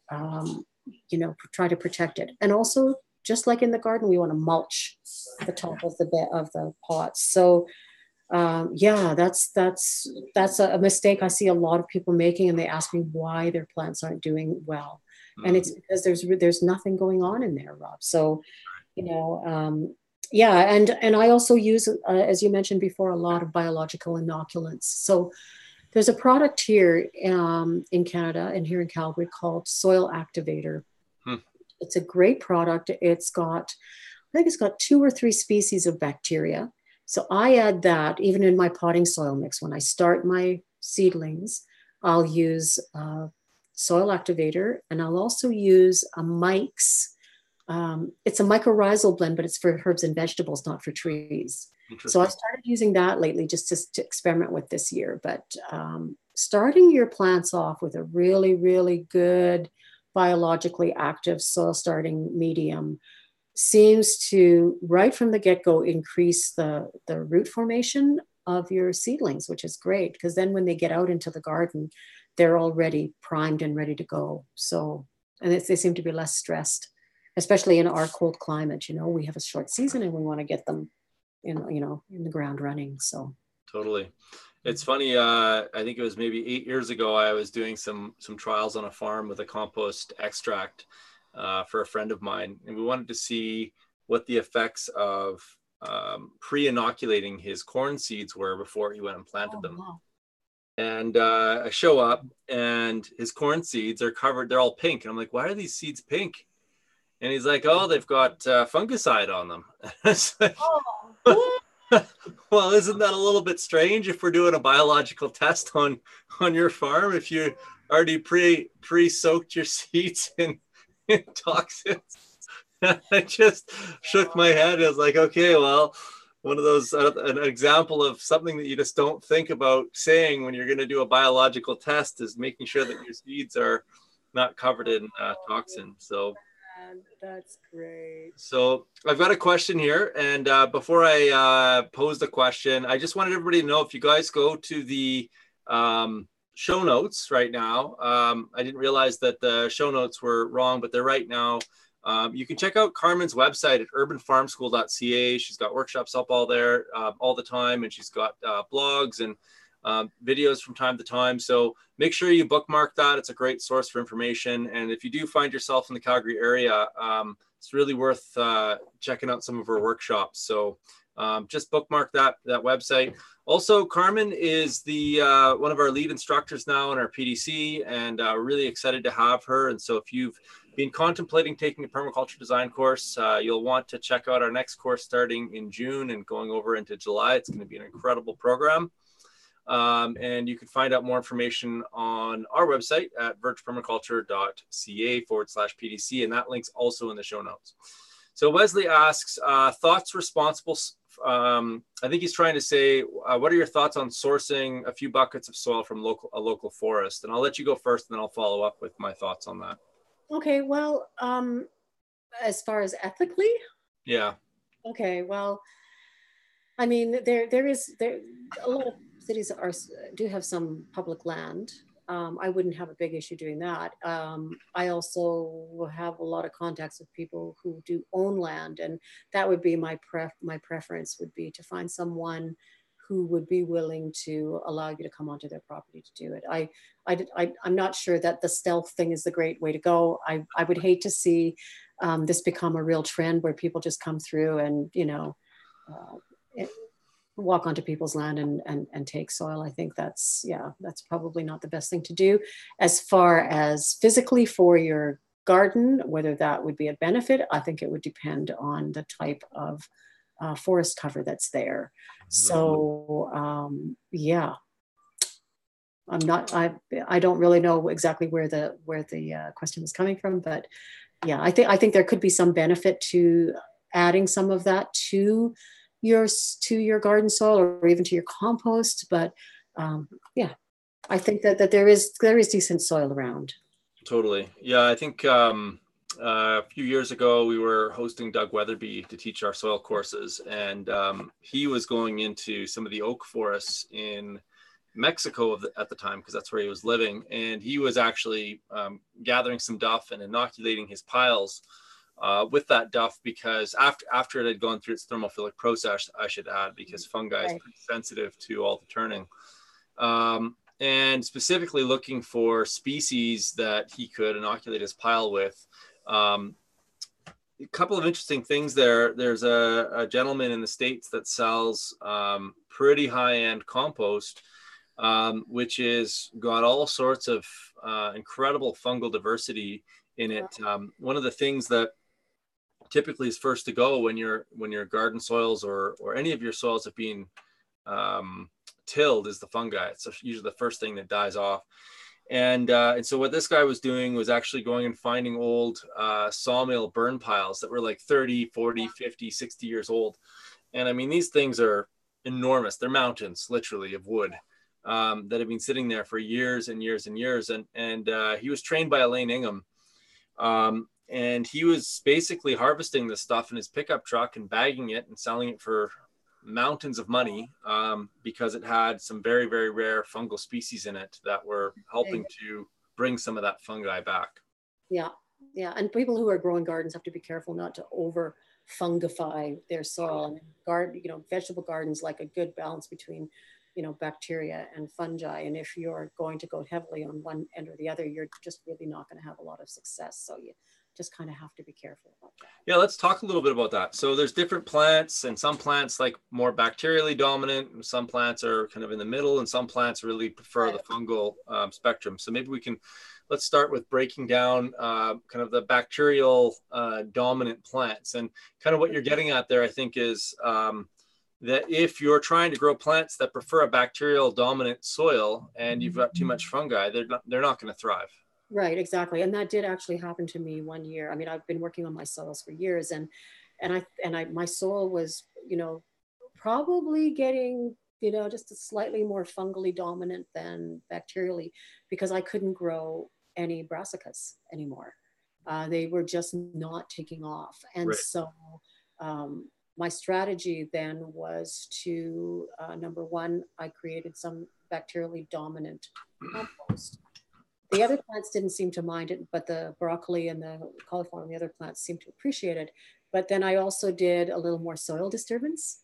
try to protect it. And also, just like in the garden, we want to mulch the top of the pots. So that's a mistake I see a lot of people making, and they ask me why their plants aren't doing well. And it's because there's nothing going on in there, Rob. So and I also use, as you mentioned before, a lot of biological inoculants. So there's a product here in Canada and here in Calgary called Soil Activator. It's a great product. I think it's got 2 or 3 species of bacteria. So I add that even in my potting soil mix. When I start my seedlings, I'll use Soil Activator, and I'll also use a Mike's. It's a mycorrhizal blend, but it's for herbs and vegetables, not for trees. So I started using that lately just to experiment with this year. But starting your plants off with a really, really good biologically active soil starting medium seems to, right from the get-go, increase the root formation of your seedlings, which is great, because then when they get out into the garden, they're already primed and ready to go. So, and they seem to be less stressed, especially in our cold climate. We have a short season and we want to get them in the ground running. So totally. It's funny. I think it was maybe 8 years ago, I was doing some trials on a farm with a compost extract for a friend of mine. And we wanted to see what the effects of pre-inoculating his corn seeds were before he went and planted them. Wow. And I show up and his corn seeds are covered. They're all pink. And I'm like, why are these seeds pink? And he's like, oh, they've got fungicide on them. It's like, well, isn't that a little bit strange if we're doing a biological test on your farm, if you already pre-soaked your seeds in toxins? I just shook my head. I was like, okay, well, one of those, an example of something that you just don't think about saying when you're going to do a biological test is making sure that your seeds are not covered in toxin. So that's great. So I've got a question here, and before I pose the question, I just wanted everybody to know, if you guys go to the show notes right now, I didn't realize that the show notes were wrong, but they're right now. You can check out Carmen's website at urbanfarmschool.ca. She's got workshops up all there all the time, and she's got blogs, and videos from time to time. So make sure you bookmark that. It's a great source for information. And if you do find yourself in the Calgary area, it's really worth checking out some of our workshops. So just bookmark that website. Also, Carmen is the one of our lead instructors now in our PDC, and really excited to have her. And so if you've been contemplating taking a permaculture design course, you'll want to check out our next course starting in June and going over into July. It's going to be an incredible program. And you can find out more information on our website at vergepermaculture.ca/PDC, and that link's also in the show notes. So Wesley asks, thoughts responsible. I think he's trying to say, what are your thoughts on sourcing a few buckets of soil from a local forest? And I'll let you go first, and then I'll follow up with my thoughts on that. Okay, well, as far as ethically? Yeah. Okay, well, I mean, there a lot of cities do have some public land. I wouldn't have a big issue doing that. I also have a lot of contacts with people who do own land, and that would be my preference would be to find someone who would be willing to allow you to come onto their property to do it. I'm not sure that the stealth thing is the great way to go. I would hate to see this become a real trend where people just come through and, you know, walk onto people's land and take soil. I think that's probably not the best thing to do. As far as physically for your garden, whether that would be a benefit, I think it would depend on the type of forest cover that's there. So yeah, I don't really know exactly where the question was coming from, but yeah, I think there could be some benefit to adding some of that to your garden soil or even to your compost. But yeah, I think that there is decent soil around. Totally. Yeah, I think a few years ago we were hosting Doug Weatherby to teach our soil courses, and he was going into some of the oak forests in Mexico at the time, because that's where he was living, and he was actually gathering some duff and inoculating his piles with that duff, because after it had gone through its thermophilic process, I should add, because fungi is pretty sensitive to all the turning, and specifically looking for species that he could inoculate his pile with. A couple of interesting things there. There's a gentleman in the States that sells pretty high-end compost, which is got all sorts of incredible fungal diversity in it. One of the things that typically is first to go when your garden soils or any of your soils have been tilled is the fungi. It's usually the first thing that dies off. And so what this guy was doing was actually going and finding old sawmill burn piles that were like 30, 40, 50, 60 years old. And I mean, these things are enormous. They're mountains, literally, of wood that have been sitting there for years and years and years. And he was trained by Elaine Ingham. And he was basically harvesting this stuff in his pickup truck and bagging it and selling it for mountains of money, because it had some very, very rare fungal species in it that were helping to bring some of that fungi back. Yeah. And people who are growing gardens have to be careful not to over fungify their soil. And vegetable gardens like a good balance between, bacteria and fungi. And if you're going to go heavily on one end or the other, you're just really not going to have a lot of success. So you just kind of have to be careful about that. Yeah, let's talk a little bit about that. So there's different plants, and some plants like more bacterially dominant, and some plants are kind of in the middle, and some plants really prefer the fungal spectrum. So maybe let's start with breaking down kind of the bacterial dominant plants. And kind of what you're getting at there, I think, is that if you're trying to grow plants that prefer a bacterial dominant soil and you've got too much fungi, they're not going to thrive. Right, exactly. And that did actually happen to me one year. I mean, I've been working on my soils for years, and my soil was, probably getting, just a slightly more fungally dominant than bacterially, because I couldn't grow any brassicas anymore. They were just not taking off. And so my strategy then was to, number one, I created some bacterially dominant compost. The other plants didn't seem to mind it, but the broccoli and the cauliflower and the other plants seemed to appreciate it. But then I also did a little more soil disturbance.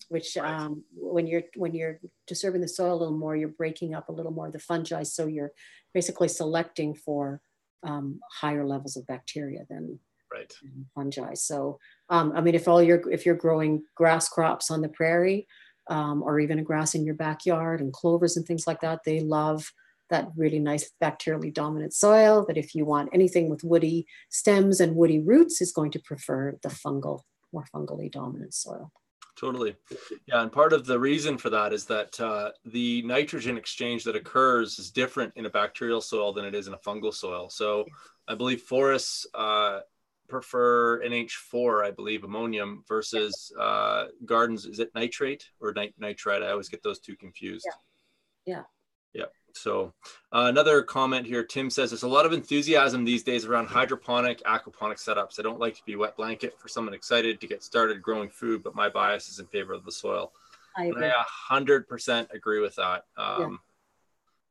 which Right. when you're disturbing the soil a little more, you're breaking up a little more of the fungi. So you're basically selecting for higher levels of bacteria than Right. fungi. So, I mean, if you're growing grass crops on the prairie, or even a grass in your backyard and clovers and things like that, they love that really nice bacterially dominant soil. But if you want anything with woody stems and woody roots, is going to prefer the more fungally dominant soil. Totally. Yeah. And part of the reason for that is that the nitrogen exchange that occurs is different in a bacterial soil than it is in a fungal soil. So I believe forests prefer NH4, I believe, ammonium, versus gardens. Is it nitrate or nitrite? I always get those two confused. Yeah. Yeah. Yeah. So another comment here, Tim says, there's a lot of enthusiasm these days around hydroponic, aquaponic setups. I don't like to be wet blanket for someone excited to get started growing food, but my bias is in favor of the soil. I agree. And I 100% agree with that.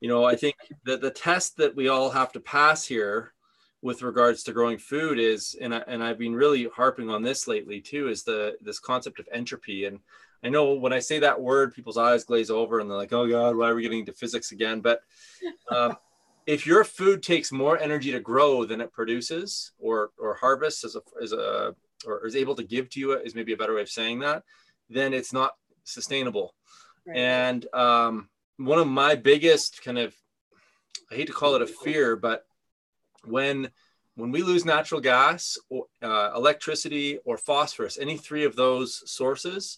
You know, I think that the test that we all have to pass here with regards to growing food is, and I've been really harping on this lately too, is this concept of entropy. And I know when I say that word, people's eyes glaze over and they're like, oh God, why are we getting into physics again? But if your food takes more energy to grow than it produces or harvests or is able to give to you, is maybe a better way of saying that, then it's not sustainable. Right. And one of my biggest kind of, I hate to call it a fear, but when we lose natural gas, or electricity, or phosphorus, any three of those sources,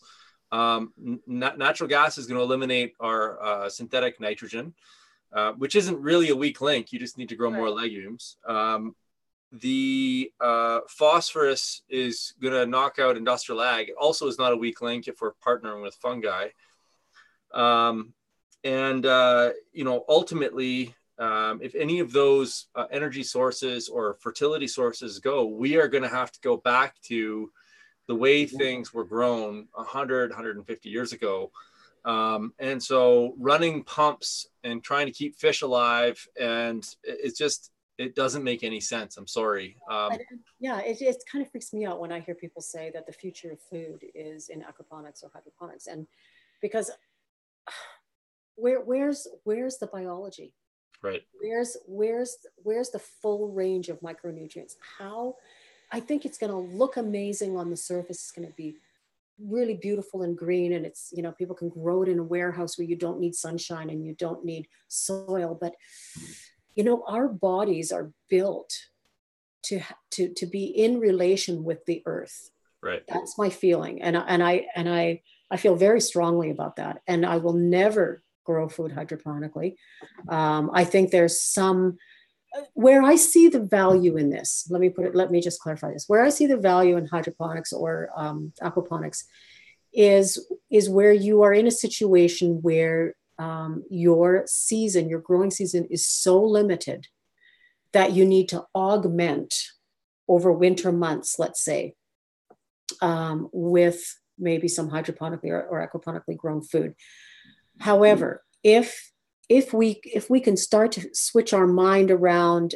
natural gas is going to eliminate our synthetic nitrogen, which isn't really a weak link. You just need to grow more legumes. The phosphorus is going to knock out industrial ag. It also is not a weak link if we're partnering with fungi. You know, ultimately, if any of those energy sources or fertility sources go, we are going to have to go back to the way things were grown 100, 150 years ago. And so running pumps and trying to keep fish alive, and it doesn't make any sense. I'm sorry. Yeah, it kind of freaks me out when I hear people say that the future of food is in aquaponics or hydroponics. And because where's the biology? Right. Where's the full range of micronutrients? How, I think it's going to look amazing on the surface. It's going to be really beautiful and green, and it's, you know, people can grow it in a warehouse where you don't need sunshine and you don't need soil. But you know, our bodies are built to be in relation with the earth. Right. That's my feeling, and I feel very strongly about that. And I will never grow food hydroponically. I think there's some, where I see the value in this, let me just clarify this. Where I see the value in hydroponics or aquaponics is where you are in a situation where your growing season is so limited that you need to augment over winter months, let's say, with maybe some hydroponically or aquaponically grown food. However, if we can start to switch our mind around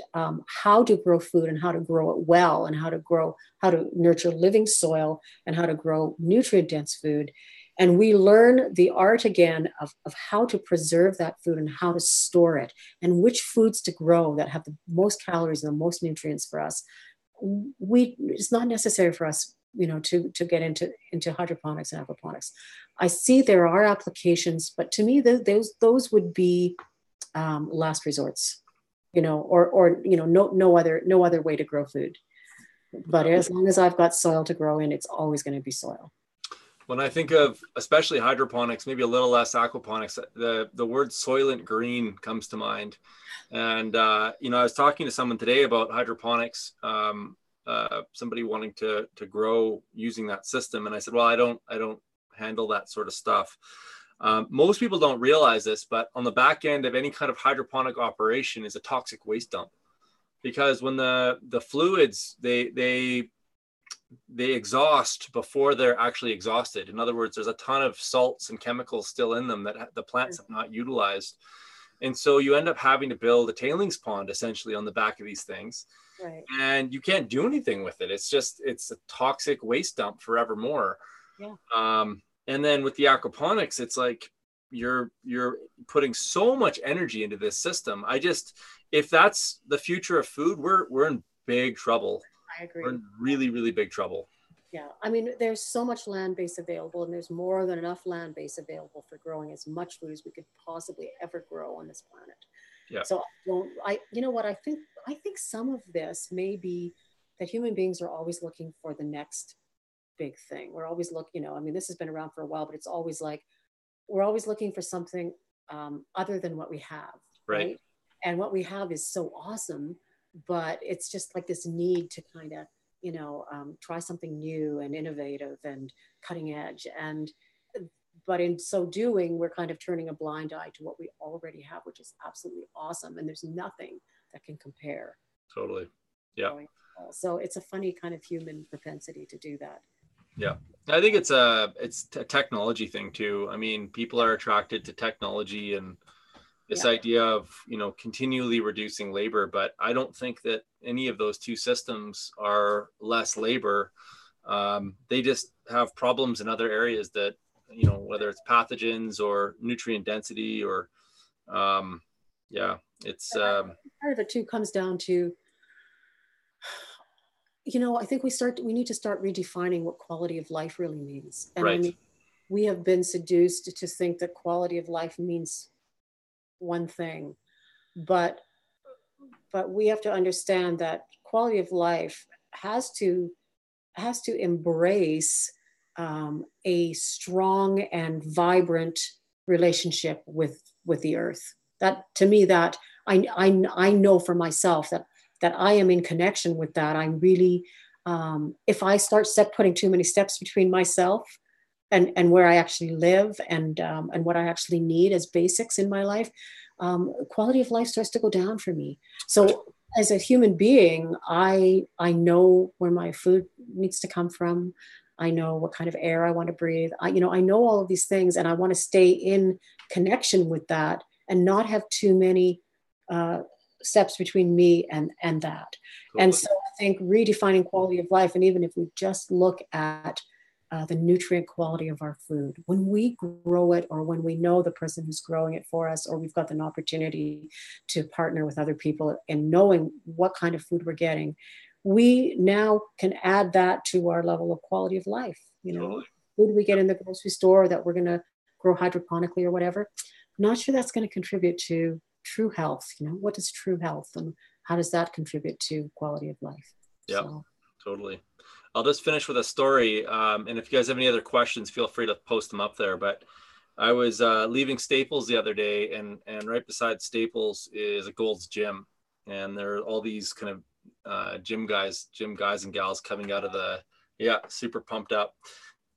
how to grow food and how to grow it well, and how to nurture living soil and how to grow nutrient dense food, and we learn the art again of how to preserve that food and how to store it and which foods to grow that have the most calories and the most nutrients for us, it's not necessary for us, you know, to get into hydroponics and aquaponics. I see there are applications, but to me, those would be last resorts, you know, or you know, no other way to grow food. But as long as I've got soil to grow in, it's always going to be soil. When I think of especially hydroponics, maybe a little less aquaponics, the word soylent green comes to mind. And you know, I was talking to someone today about hydroponics. Somebody wanting to grow using that system, and I said, well, I don't handle that sort of stuff. Most people don't realize this, but on the back end of any kind of hydroponic operation is a toxic waste dump, because when the fluids they exhaust before they're actually exhausted. In other words, there's a ton of salts and chemicals still in them that the plants have not utilized, and so you end up having to build a tailings pond essentially on the back of these things. Right. And you can't do anything with it. It's a toxic waste dump forevermore. Yeah. And then with the aquaponics, it's like you're putting so much energy into this system. If that's the future of food, we're in big trouble. I agree. We're in really, really big trouble. Yeah, I mean, there's so much land base available, and there's more than enough land base available for growing as much food as we could possibly ever grow on this planet. Yeah. So you know what, I think some of this may be that human beings are always looking for the next big thing. We're always looking, I mean, this has been around for a while, but it's always like, we're always looking for something other than what we have, right? And what we have is so awesome, but it's just like this need to kind of, try something new and innovative and cutting edge. But in so doing, we're kind of turning a blind eye to what we already have, which is absolutely awesome. And there's nothing that can compare. Totally. Yeah. So it's a funny kind of human propensity to do that. Yeah. I think it's a technology thing too. I mean, people are attracted to technology and this idea of, continually reducing labor, but I don't think that any of those two systems are less labor. They just have problems in other areas that, whether it's pathogens or nutrient density or, it's part of it too comes down to, I think we need to start redefining what quality of life really means. And I mean, we have been seduced to think that quality of life means one thing, but we have to understand that quality of life has to embrace a strong and vibrant relationship with the earth. That, to me, that I know for myself that I am in connection with that. I'm really, if I start putting too many steps between myself and where I actually live and what I actually need as basics in my life, quality of life starts to go down for me. So as a human being, I know where my food needs to come from. I know what kind of air I want to breathe. I know all of these things, and I want to stay in connection with that and not have too many steps between me and that. Totally. And so I think redefining quality of life, and even if we just look at the nutrient quality of our food, when we grow it, or when we know the person who's growing it for us, or we've got an opportunity to partner with other people in knowing what kind of food we're getting, we now can add that to our level of quality of life. Totally. Food we get in the grocery store that we're going to grow hydroponically or whatever, I'm not sure that's going to contribute to true health. What is true health, and how does that contribute to quality of life? Yeah, totally. I'll just finish with a story. And if you guys have any other questions, feel free to post them up there. But I was leaving Staples the other day, and right beside Staples is a Gold's Gym. And there are all these kind of gym guys and gals coming out of super pumped up.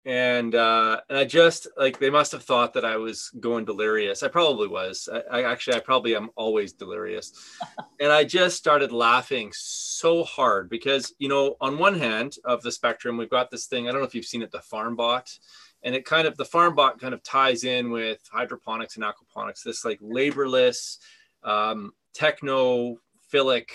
And I just, like, they must have thought that I was going delirious. I probably was. I probably am always delirious. And I just started laughing so hard because, on one hand of the spectrum, we've got this thing, I don't know if you've seen it, the farm bot. And the farm bot kind of ties in with hydroponics and aquaponics, this like laborless, technophilic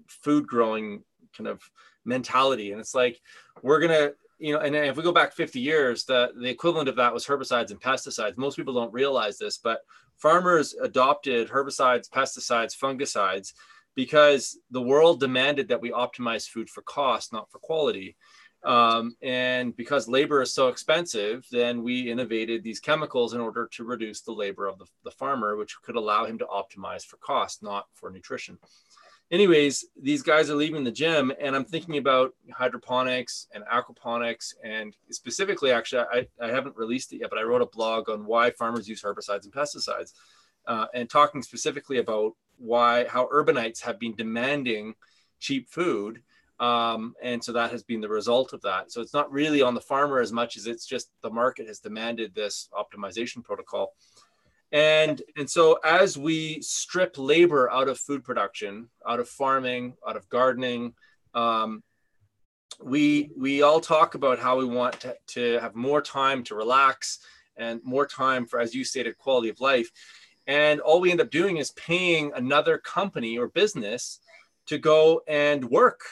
food growing kind of mentality. And it's like, we're going to, and if we go back 50 years, the equivalent of that was herbicides and pesticides. Most people don't realize this, but farmers adopted herbicides, pesticides, fungicides, because the world demanded that we optimize food for cost, not for quality. And because labor is so expensive, then we innovated these chemicals in order to reduce the labor of the farmer, which could allow him to optimize for cost, not for nutrition. Anyways, these guys are leaving the gym, and I'm thinking about hydroponics and aquaponics, and specifically, actually, I haven't released it yet, but I wrote a blog on why farmers use herbicides and pesticides, and talking specifically about how urbanites have been demanding cheap food, and so that has been the result of that. So it's not really on the farmer as much as it's just the market has demanded this optimization protocol. And so as we strip labor out of food production, out of farming, out of gardening, we all talk about how we want to have more time to relax and more time for, as you stated, quality of life. And all we end up doing is paying another company or business to go and work.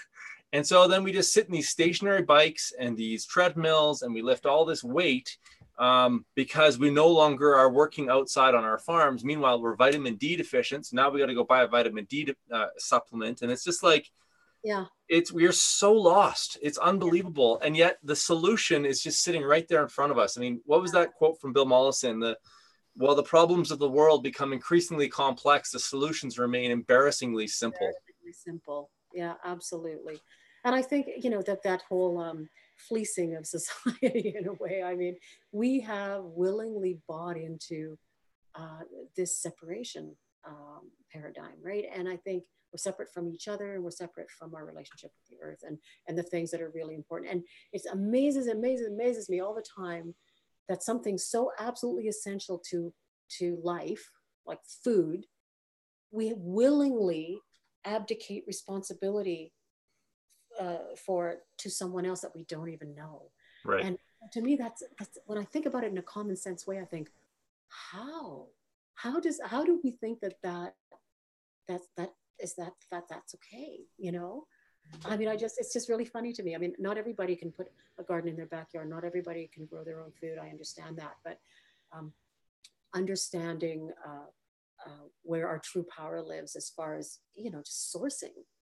And so then we just sit in these stationary bikes and these treadmills, and we lift all this weight because we no longer are working outside on our farms. Meanwhile, we're vitamin D deficient. So now we got to go buy a vitamin D supplement. And it's just like, yeah, we're so lost. It's unbelievable. And yet the solution is just sitting right there in front of us. I mean, what was that quote from Bill Mollison? While the problems of the world become increasingly complex, the solutions remain embarrassingly simple. Embarrassingly simple. Yeah, absolutely. And I think, you know, that whole fleecing of society in a way, I mean, we have willingly bought into this separation paradigm, right? And I think we're separate from each other, and we're separate from our relationship with the earth and the things that are really important. And it amazes me all the time that something so absolutely essential to life, like food, we willingly abdicate responsibility for to someone else that we don't even know. Right. And to me, that's when I think about it in a common sense way, I think, how do we think that's okay, you know? I mean, it's just really funny to me. I mean, not everybody can put a garden in their backyard. Not everybody can grow their own food. I understand that, but understanding where our true power lives as far as, you know, just sourcing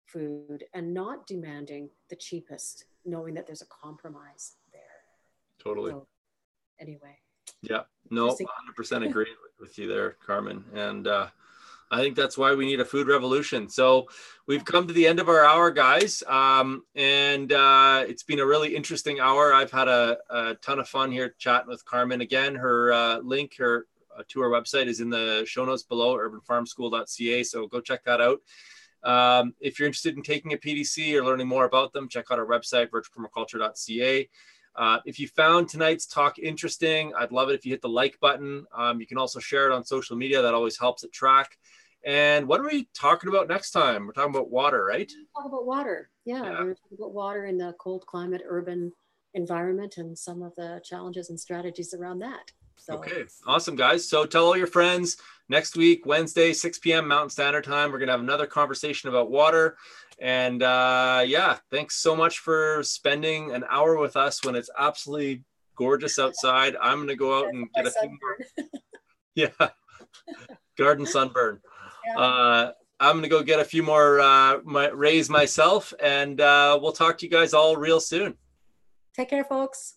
food and not demanding the cheapest, knowing that there's a compromise there. Totally. So, anyway. Yeah, no, 100% agree with you there, Carmen. And I think that's why we need a food revolution. So we've come to the end of our hour, guys. And it's been a really interesting hour. I've had a ton of fun here chatting with Carmen. Again, her link to her website is in the show notes below, urbanfarmschool.ca. So go check that out. If you're interested in taking a PDC or learning more about them, check out our website, vergepermaculture.ca. If you found tonight's talk interesting, I'd love it if you hit the like button. You can also share it on social media. That always helps it track. And what are we talking about next time? We're talking about water, right? Talk about water. Yeah, we're going to talk about water in the cold climate, urban environment, and some of the challenges and strategies around that. So. Okay, awesome, guys. So tell all your friends next week, Wednesday, 6 p.m. Mountain Standard Time. We're going to have another conversation about water. And yeah, thanks so much for spending an hour with us when it's absolutely gorgeous outside. I'm going to go out and get a few more. Yeah, garden sunburn. Yeah. I'm going to go get a few more rays myself, and we'll talk to you guys all real soon. Take care, folks.